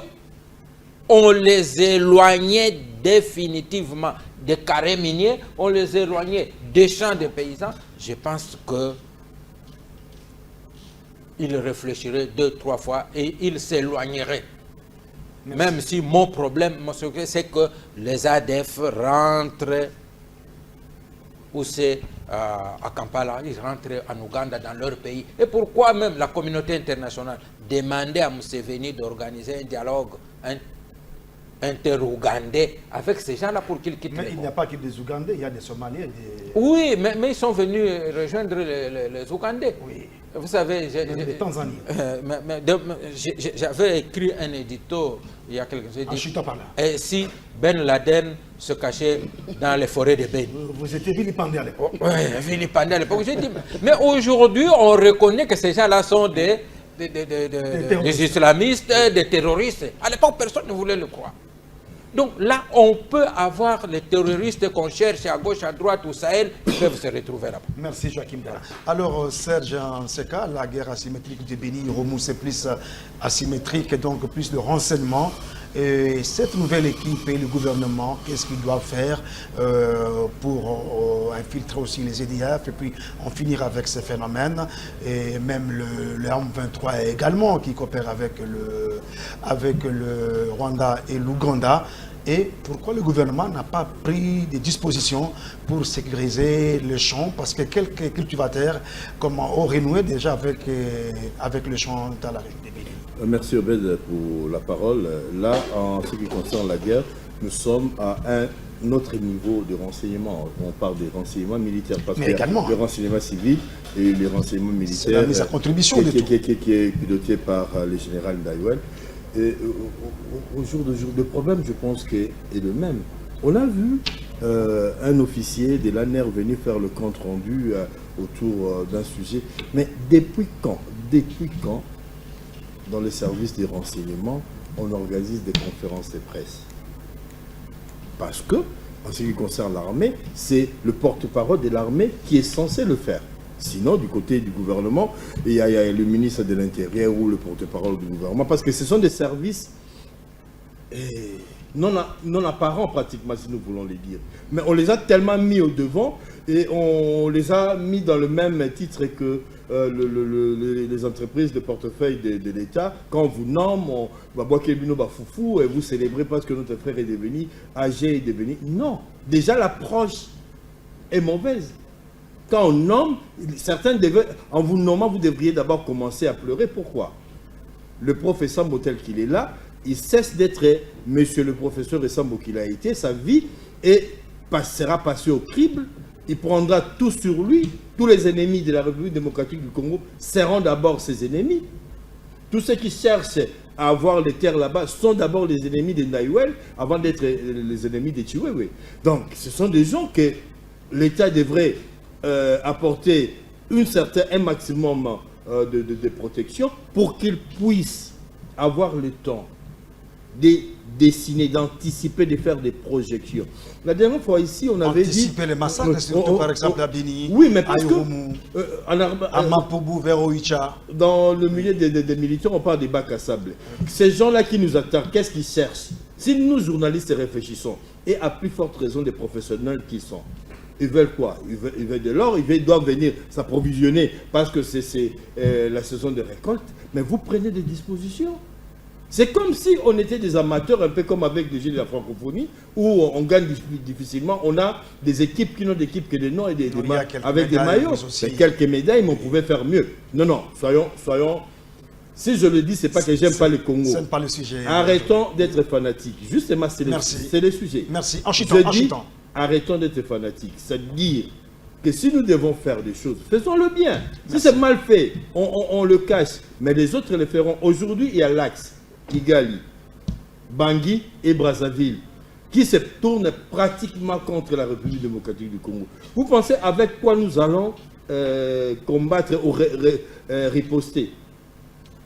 S2: on les éloignait définitivement des carrés miniers, on les éloignait des champs des paysans, je pense qu'ils réfléchiraient 2-3 fois et ils s'éloigneraient. Même si mon problème, mon secret, c'est que les ADF rentrent où c'est à Kampala, ils rentrent en Ouganda, dans leur pays. Et pourquoi même la communauté internationale demandait à Museveni d'organiser un dialogue inter-ougandais avec ces gens-là pour qu'ils quittent
S1: Mais il n'y a pas que des Ougandais, il y a des Somaliens.
S2: Oui, mais ils sont venus rejoindre les Ougandais.
S1: Oui.
S2: Vous savez,
S1: de Tanzanie.
S2: j'avais écrit un édito il y a quelques années.
S1: En chutant par là.
S2: Et si Ben Laden se cachait dans les forêts de Ben.
S1: Vous étiez vilipendé à l'époque.
S2: Oui, vilipendé à l'époque. J'ai dit, mais aujourd'hui, on reconnaît que ces gens-là sont des islamistes, des terroristes. À l'époque, personne ne voulait le croire. Donc là, on peut avoir les terroristes qu'on cherche à gauche, à droite, au Sahel, ils peuvent se retrouver là-bas.
S1: Merci Joachim Bala. Alors Serge, en ce cas, la guerre asymétrique du Béni, Romou, c'est plus asymétrique et donc plus de renseignements. Et cette nouvelle équipe et le gouvernement, qu'est-ce qu'ils doivent faire pour infiltrer aussi les EDF et puis en finir avec ces phénomènes. Et même le M23 également qui coopère avec le Rwanda et l'Ouganda. Et pourquoi le gouvernement n'a pas pris des dispositions pour sécuriser le champ? Parce que quelques cultivateurs ont renoué déjà avec le champ dans la région des Bénin.
S3: Merci Obed pour la parole. Là, en ce qui concerne la guerre, nous sommes à un autre niveau de renseignement. On parle des renseignements militaires, parce qu'il y a le renseignement civil et les renseignements militaires. C'est la mise à contribution qui est piloté par le général Ndayouel. Et au jour d'aujourd'hui, le problème, je pense, est le même. On a vu un officier de l'ANER venir faire le compte rendu autour d'un sujet. Mais depuis quand, dans les services des renseignements, on organise des conférences de presse? Parce que, en ce qui concerne l'armée, c'est le porte-parole de l'armée qui est censé le faire. Sinon, du côté du gouvernement, il y a le ministre de l'Intérieur ou le porte-parole du gouvernement, parce que ce sont des services non apparents pratiquement, si nous voulons les dire. Mais on les a tellement mis au devant et on les a mis dans le même titre que les entreprises de portefeuille de l'État. Quand on vous nomme, on va boire Kebino Bafoufou et vous célébrez parce que notre frère est devenu âgé, est devenu... Non, déjà l'approche est mauvaise. Quand on nomme, certains en vous nommant, vous devriez d'abord commencer à pleurer. Pourquoi? Le professeur Sambo tel qu'il est là, il cesse d'être monsieur le professeur Sambo qu'il a été, sa vie sera passée au crible. Il prendra tout sur lui. Tous les ennemis de la République démocratique du Congo seront d'abord ses ennemis. Tous ceux qui cherchent à avoir les terres là-bas sont d'abord les ennemis de Naïwel avant d'être les ennemis de Chiwewe. Donc, ce sont des gens que l'État devrait apporter un maximum de protection pour qu'ils puissent avoir le temps de dessiner, d'anticiper, de faire des projections. La dernière fois ici, on avait
S1: anticiper les massacres, surtout par exemple à Bini,
S3: oui, mais parce
S1: à Irumu, à Mapoubou, vers Oicha.
S3: Dans le milieu des militaires, on parle des bacs à sable. Ces gens-là qui nous attaquent, qu'est-ce qu'ils cherchent? Si nous, journalistes, réfléchissons, et à plus forte raison des professionnels qui sont, ils veulent quoi? Ils veulent de l'or, ils doivent venir s'approvisionner parce que c'est la saison de récolte. Mais vous prenez des dispositions. C'est comme si on était des amateurs, un peu comme avec les Jeux de la francophonie, où on gagne difficilement. On a des équipes qui n'ont d'équipes que des noms et avec des maillots. Mais quelques médailles, mais on pouvait faire mieux. Non, non, soyons. Si je le dis, c'est pas que j'aime pas le Congo.
S1: C'est pas le sujet.
S3: Arrêtons d'être fanatiques. Justement, c'est le sujet.
S1: Merci.
S3: Arrêtons d'être fanatiques. C'est-à-dire que si nous devons faire des choses, faisons-le bien. Si c'est mal fait, on le cache. Mais les autres le feront. Aujourd'hui, il y a l'axe Kigali, Bangui et Brazzaville qui se tournent pratiquement contre la République démocratique du Congo. Vous pensez avec quoi nous allons combattre ou riposter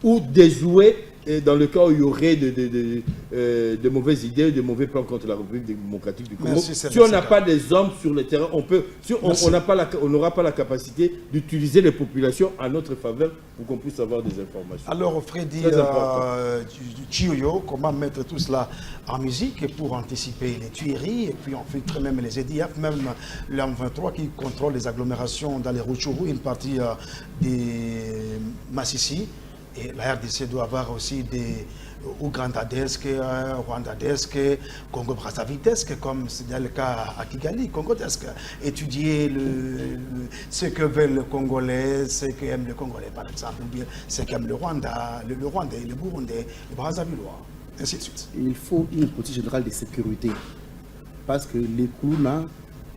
S3: ou déjouer dans le cas où il y aurait de mauvaises idées, de mauvais plans contre la République démocratique du Congo? Si on n'a pas des hommes sur le terrain, on n'aura pas la capacité d'utiliser les populations à notre faveur pour qu'on puisse avoir des informations.
S1: Alors, Freddy Chioyo, comment mettre tout cela en musique pour anticiper les tueries et puis on filtre même les EDF, même l'M23 qui contrôle les agglomérations dans les Rutshuru, une partie des Massissi. Et la RDC doit avoir aussi des ougandadesques, rwandadesques, congo-brazzavillesques, comme c'est le cas à Kigali, congodesques. Étudier ce que veulent les Congolais, ce qu'aiment les Congolais, par exemple, ou bien ce qu'aiment le Rwandais, le Burundais, le Brazzavillois, ainsi de suite.
S4: Il faut une politique générale de sécurité. Parce que les Koulouna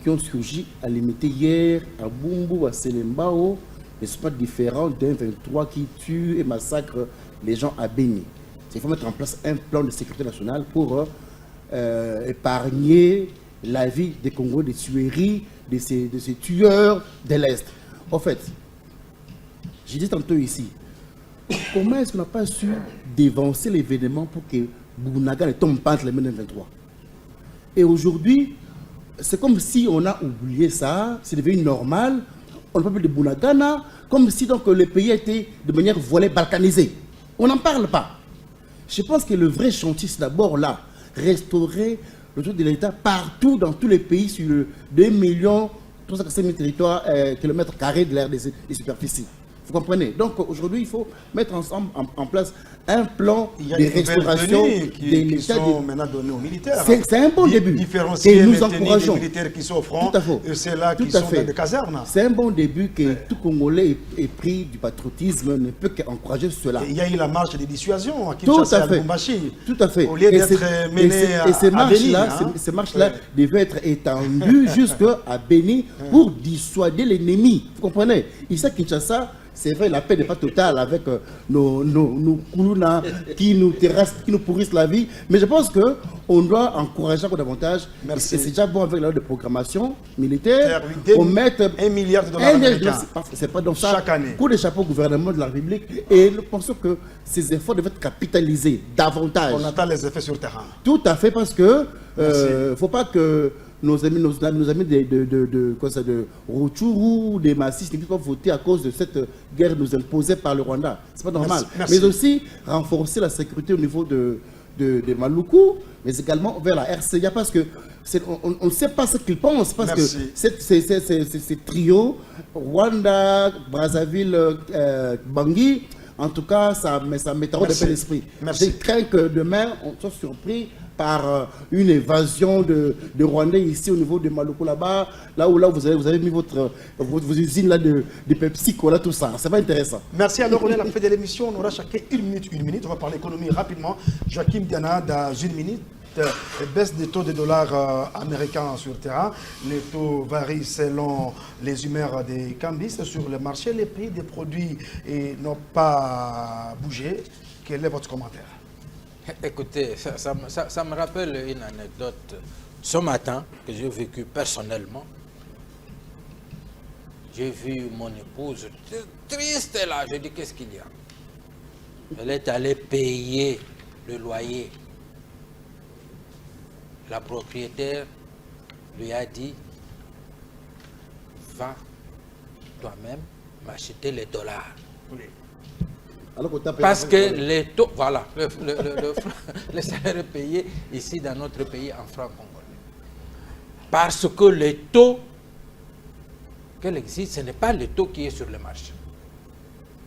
S4: qui ont surgi à limiter hier à Bumbu, à Selembao, ne sont pas différents d'un 23 qui tue et massacre les gens à Béni. Il faut mettre en place un plan de sécurité nationale pour épargner la vie des Congolais, des tueries, de ces tueurs de l'Est. En fait, j'ai dit tantôt ici, comment est-ce qu'on n'a pas su dévancer l'événement pour que Bounaga ne tombe pas entre les mains d'un 23? Et aujourd'hui, c'est comme si on a oublié ça, c'est devenu normal. On ne parle plus de Bunagana, comme si donc le pays était de manière voilée, balkanisé. On n'en parle pas. Je pense que le vrai chantier, c'est d'abord là, restaurer le droit de l'État partout dans tous les pays sur le 2 345 000 kilomètres carrés de l'RDC de superficie. Vous comprenez? Donc aujourd'hui, il faut mettre ensemble en place un plan de restauration
S1: qui sont maintenant donnés aux militaires.
S4: C'est un bon début.
S1: Et nous encourageons. Les militaires qui sont au front, et c'est là qui sont dans des casernes.
S4: C'est un bon début que tout Congolais ait pris du patriotisme, ne peut qu'encourager cela.
S1: Il y a eu la marche de dissuasion à Kinshasa et à Lubumbashi.
S4: Tout à fait.
S1: Au lieu d'être mené à Béni.
S4: Ces marches-là devaient être étendues jusqu'à Béni pour dissuader l'ennemi. Vous comprenez? Ici à Kinshasa, c'est vrai, la paix n'est pas totale avec nos Koulouna qui nous terrassent, qui nous pourrissent la vie. Mais je pense qu'on doit encourager encore davantage.
S1: Merci.
S4: Et c'est déjà bon avec la loi de programmation militaire.
S1: On met $1 milliard américains.
S4: C'est pas dans ça.
S1: Chaque année.
S4: Pour l'échapper au gouvernement de la République. Et nous pensons que ces efforts doivent être capitalisés davantage.
S1: On attend les effets sur le terrain.
S4: Tout à fait, parce que ne faut pas que nos amis de Rutshuru, des Massissi, ne puissent pas voter à cause de cette guerre nous imposée par le Rwanda. C'est pas normal.
S1: Merci.
S4: Mais aussi renforcer la sécurité au niveau de Maluku, mais également vers la RCA, parce que on ne sait pas ce qu'ils pensent, parce que ces trios, Rwanda, Brazzaville, Bangui, en tout cas, ça m'étonne de l'esprit. Je crains que demain, on soit surpris par une évasion de Rwandais ici au niveau de Maluku là-bas, là où vous avez mis vos usines là de Pepsi, Cola, tout ça. C'est pas intéressant.
S1: Merci. Alors, on est à la fin de l'émission. On aura chacun une minute. On va parler économie rapidement. Joachim Diana, dans une minute. Baisse des taux de dollars américains sur le terrain. Les taux varient selon les humeurs des cambistes sur le marché. Les prix des produits n'ont pas bougé. Quel est votre commentaire?
S2: Écoutez, ça me rappelle une anecdote. Ce matin, que j'ai vécu personnellement, j'ai vu mon épouse triste là. Je dis, qu'est-ce qu'il y a? Elle est allée payer le loyer. La propriétaire lui a dit, va toi-même m'acheter les dollars.
S4: Oui. Alors
S2: Parce que les taux, voilà, le salaire est payé ici dans notre pays en francs congolais. Parce que les taux qu'elle existe, ce n'est pas le taux qui est sur le marché.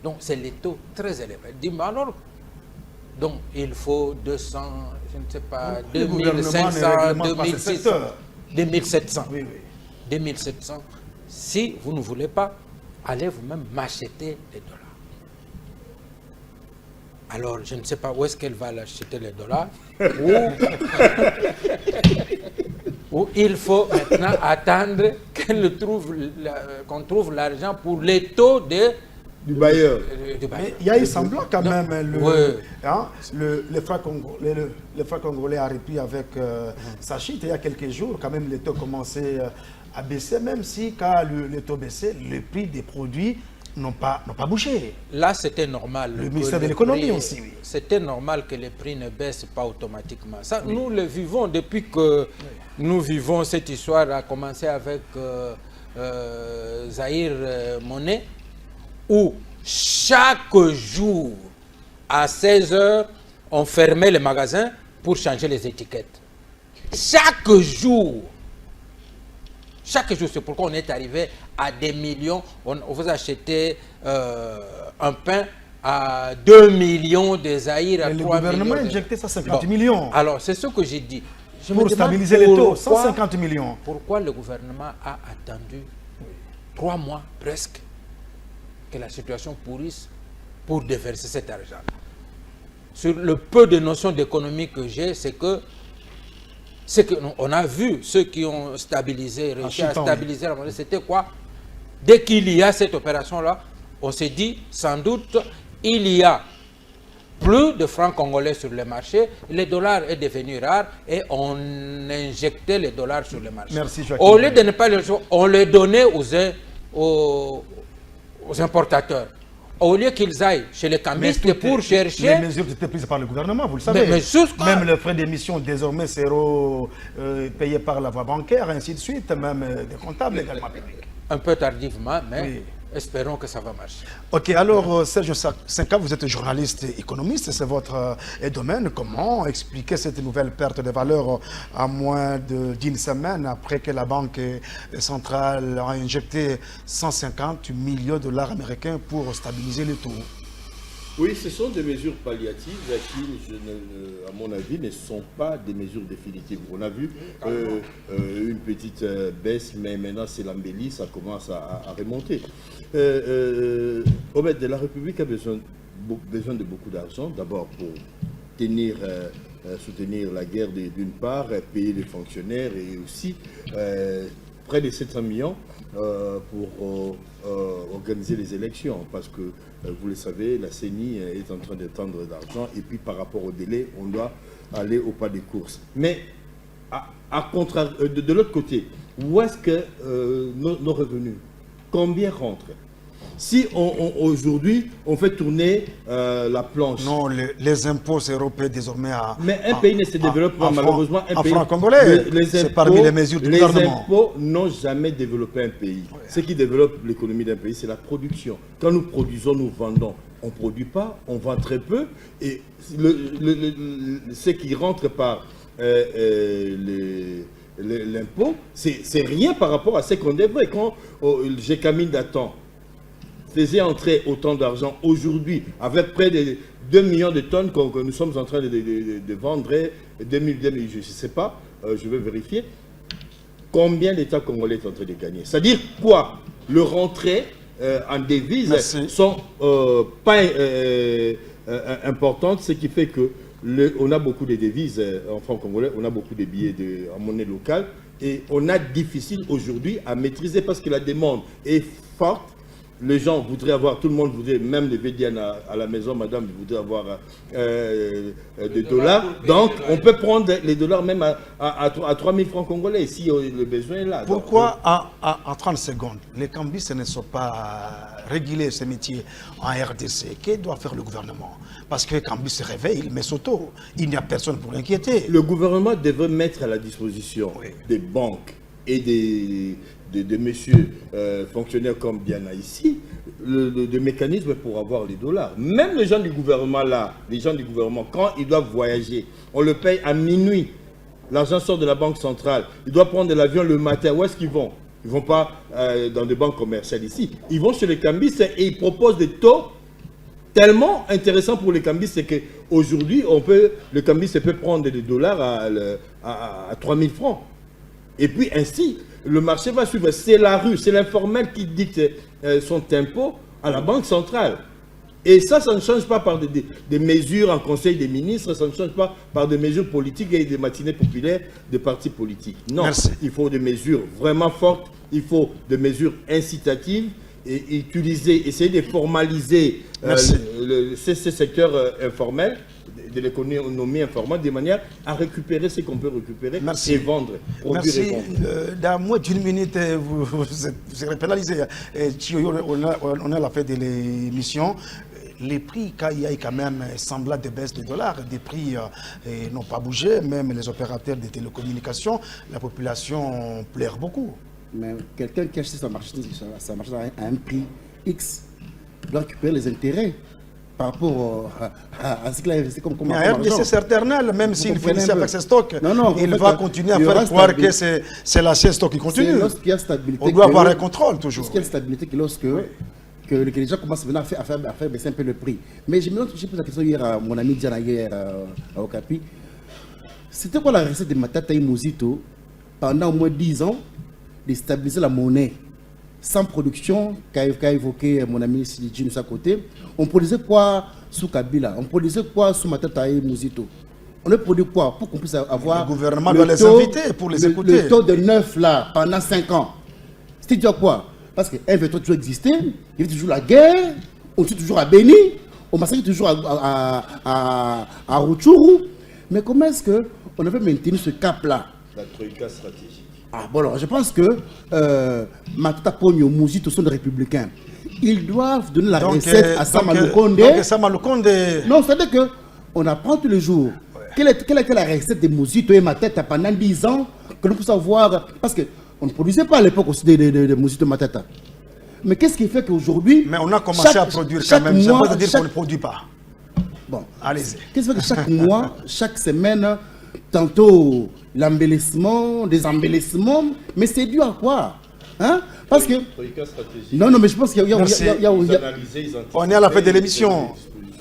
S2: Donc c'est les taux très élevés. Dis-moi alors, donc il faut 200, je ne sais pas, 2500, 2600, 2700.
S1: Oui, oui.
S2: 2700. Si vous ne voulez pas, allez vous-même m'acheter les dollars. Alors, je ne sais pas où est-ce qu'elle va acheter les dollars. Ou il faut maintenant attendre qu'on trouve l'argent pour les taux
S3: du bailleur.
S1: Mais il y a eu semblant quand même. Le franc congolais a repris avec sa chute. Il y a quelques jours, quand même, les taux commençaient à baisser, même si quand les taux baissaient, le prix des produits n'ont pas bougé.
S2: Là, c'était normal.
S1: Le ministère de l'économie aussi, oui.
S2: C'était normal que les prix ne baissent pas automatiquement. Ça, oui. Nous le vivons depuis que nous vivons cette histoire, a commencé avec Zahir Monnet, où chaque jour, à 16h, on fermait les magasins pour changer les étiquettes. Chaque jour. Chaque jour, c'est pourquoi on est arrivé à des millions. On vous achetez un pain à 2 millions de Zahir, à 3 millions.
S1: Le gouvernement a injecté 150 millions.
S2: Alors, c'est ce que j'ai dit.
S1: Pour stabiliser les taux, 150 millions.
S2: Pourquoi le gouvernement a attendu 3 mois presque que la situation pourrisse pour déverser cet argent? Sur le peu de notions d'économie que j'ai, c'est que on a vu ceux qui ont réussi à stabiliser la monnaie, c'était quoi? Dès qu'il y a cette opération-là, on s'est dit, sans doute, il y a plus de francs congolais sur le marché, le dollar est devenu rare et on injectait les dollars sur le marché.
S1: Merci, Joachim.
S2: Au lieu de ne pas le jouer, on les donnait aux importateurs. Au lieu qu'ils aillent chez les cambistes pour chercher...
S1: Les mesures étaient prises par le gouvernement, vous le savez. Même les frais d'émission désormais seront payés par la voie bancaire, ainsi de suite, même des comptables également publics.
S2: Un peu tardivement, mais oui. Espérons que ça va marcher.
S1: Ok, alors Serge Senka, vous êtes journaliste et économiste, c'est votre domaine. Comment expliquer cette nouvelle perte de valeur à moins d'une semaine après que la Banque centrale a injecté 150 millions de dollars américains pour stabiliser les taux?
S3: Oui, ce sont des mesures palliatives qui, à mon avis, ne sont pas des mesures définitives. On a vu une petite baisse, mais maintenant c'est l'embellie, ça commence à remonter. La République a besoin de beaucoup d'argent, d'abord pour soutenir la guerre d'une part, payer les fonctionnaires et aussi près de 700 millions pour organiser les élections, parce que vous le savez, la CENI est en train d'étendre d'argent et puis par rapport au délai, on doit aller au pas des courses. Mais de l'autre côté, où est-ce que nos revenus, combien rentrent? Si aujourd'hui, on fait tourner la planche...
S1: Non, les impôts européens désormais
S3: Mais un pays ne se développe pas, malheureusement.
S1: En francs congolais, c'est parmi les mesures du gouvernement.
S3: Les impôts n'ont jamais développé un pays. Ouais. Ce qui développe l'économie d'un pays, c'est la production. Quand nous produisons, nous vendons. On ne produit pas, on vend très peu. Et ce qui rentre par l'impôt, c'est rien par rapport à ce qu'on devrait. Quand Gécamine Datan faisait entrer autant d'argent aujourd'hui, avec près de 2 millions de tonnes que nous sommes en train de vendre, 2000, je ne sais pas, je vais vérifier, combien l'État congolais est en train de gagner. C'est-à-dire quoi? Le rentrée en devises sont pas importantes, ce qui fait que on a beaucoup de devises en francs congolais, on a beaucoup de billets en monnaie locale, et on a difficile aujourd'hui à maîtriser parce que la demande est forte. les gens voudraient avoir, tout le monde voudrait, même les VDN à la maison, madame, voudraient avoir des dollars. Donc, on peut prendre les dollars même à 3 000 francs congolais si le besoin est là.
S1: Pourquoi, en 30 secondes, les cambistes ne sont pas régulés ce métier en RDC? Que doit faire le gouvernement? Parce que les cambistes se réveillent, ils mettent auto. Il n'y a personne pour l'inquiéter.
S3: Le gouvernement devrait mettre à la disposition des banques et de messieurs fonctionnaires comme Diana ici, des mécanismes pour avoir les dollars. Même les gens du gouvernement là, les gens du gouvernement, quand ils doivent voyager, on le paye à minuit. L'argent sort de la banque centrale. Ils doivent prendre l'avion le matin. Où est-ce qu'ils vont? Ils ne vont pas dans des banques commerciales ici. Ils vont chez les cambistes et ils proposent des taux tellement intéressants pour les cambistes. C'est qu'aujourd'hui, le cambiste peut prendre des dollars à 3 000 francs. Et puis ainsi, le marché va suivre. C'est la rue, c'est l'informel qui dicte son tempo à la banque centrale. Et ça ne change pas par des mesures en conseil des ministres, ça ne change pas par des mesures politiques et des matinées populaires des partis politiques. Non,
S1: Merci.
S3: Il faut des mesures vraiment fortes, il faut des mesures incitatives et essayer de formaliser ces secteurs informels, de l'économie informelle, de manière à récupérer ce qu'on peut récupérer et vendre.
S1: Merci. Dans moins d'une minute, vous serez pénalisé. On a la fin de l'émission. Les prix, quand il y a quand même semblant de baisse des dollars, des prix n'ont pas bougé, même les opérateurs de télécommunications, la population pleure beaucoup.
S4: Mais quelqu'un qui achète sa marchandise à un prix X doit récupérer les intérêts par rapport à ce qu'il a investi comme
S1: Mais à RDC, c'est éternel, même s'il finit avec ses stocks, il va continuer à
S4: faire
S1: faire croire que c'est l'ancien stock qui continue.
S4: Lorsqu'il y a stabilité,
S1: on doit avoir un contrôle toujours.
S4: Lorsqu'il y a stabilité, que les gens commencent maintenant à faire baisser un peu le prix. Mais j'ai posé la question hier à mon ami Diana, hier à Okapi. C'était quoi la recette de Matata et Mozito pendant au moins 10 ans de stabiliser la monnaie sans production, qu'a évoqué mon ami Sidji de sa côté? On produisait quoi sous Kabila? On produisait quoi sous Matata et Mozito? On a produit quoi pour qu'on puisse avoir...
S1: Le gouvernement doit les inviter pour les écouter.
S4: Le taux de 9 là, pendant 5 ans. C'était déjà quoi? Parce qu'un veut toujours exister, il y a toujours la guerre, on tue toujours à Béni, on massacre toujours à Rutshuru. Mais comment est-ce qu'on avait maintenu ce cap-là?
S3: La troïka stratégique.
S4: Ah bon, alors je pense que Matata Pogno, Mozito sont des républicains. Ils doivent donner la recette à Sama Lukonde. Non, c'est-à-dire qu'on apprend tous les jours. Quelle était la recette de Mozito et Matata pendant 10 ans que nous puissions avoir? Parce qu'on ne produisait pas à l'époque aussi de Mozito et Matata. Mais qu'est-ce qui fait qu'aujourd'hui...
S1: Mais on a commencé à produire quand même. Ça ne veut dire qu'on ne produit pas.
S4: Bon,
S1: allez-y.
S4: Qu'est-ce qui fait que chaque mois, chaque semaine, tantôt l'embellissement, des embellissements, mais c'est dû à quoi? Hein? Parce que... Non, mais je pense qu'il y a...
S1: On est à la fin de l'émission.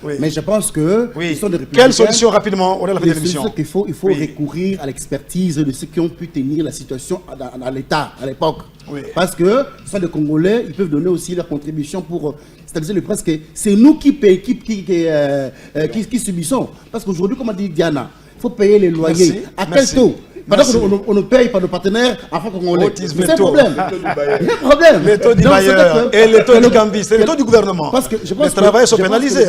S4: Oui. Mais je pense que...
S1: Oui. Quelle solution rapidement? On est à la fin de l'émission.
S4: Il faut recourir à l'expertise de ceux qui ont pu tenir la situation à l'État, à l'époque. Oui. Parce que ce sont des Congolais, ils peuvent donner aussi leur contribution pour stabiliser le prix. C'est nous qui subissons. Parce qu'aujourd'hui, comme a dit Diana, il faut payer les loyers. À quel taux? Pendant qu'on nous paye par nos partenaires afin qu'on les... C'est un problème. Il y a un problème.
S1: Les taux du bailleur et les taux du cambiste, c'est les taux du gouvernement.
S4: Parce que je pense
S1: les travailleurs sont pénalisés.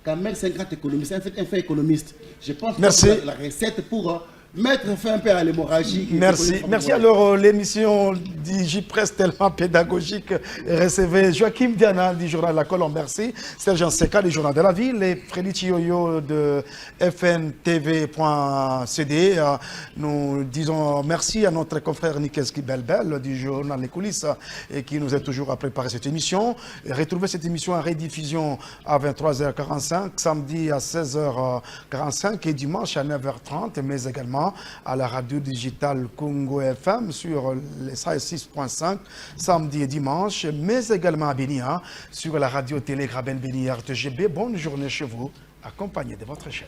S4: Quand même, c'est un grand économiste, un fait économiste. Je pense que la recette pour mettre fin un peu à l'hémorragie.
S1: Merci. Alors, l'émission DigiPresse tellement pédagogique recevait Joachim Diana du journal La Colombe. Merci. Sergent Seka du journal de la ville et Frédéric Chioyo de fntv.cd. Nous disons merci à notre confrère Nikelski Belbel du journal Les Coulisses et qui nous aide toujours à préparer cette émission. Et retrouvez cette émission en rediffusion à 23h45, samedi à 16h45 et dimanche à 9h30, mais également à la radio digitale Congo FM sur les 6.5 samedi et dimanche, mais également à Bénia sur la radio télé Graben Béni RTGB. Bonne journée chez vous, accompagné de votre chaîne.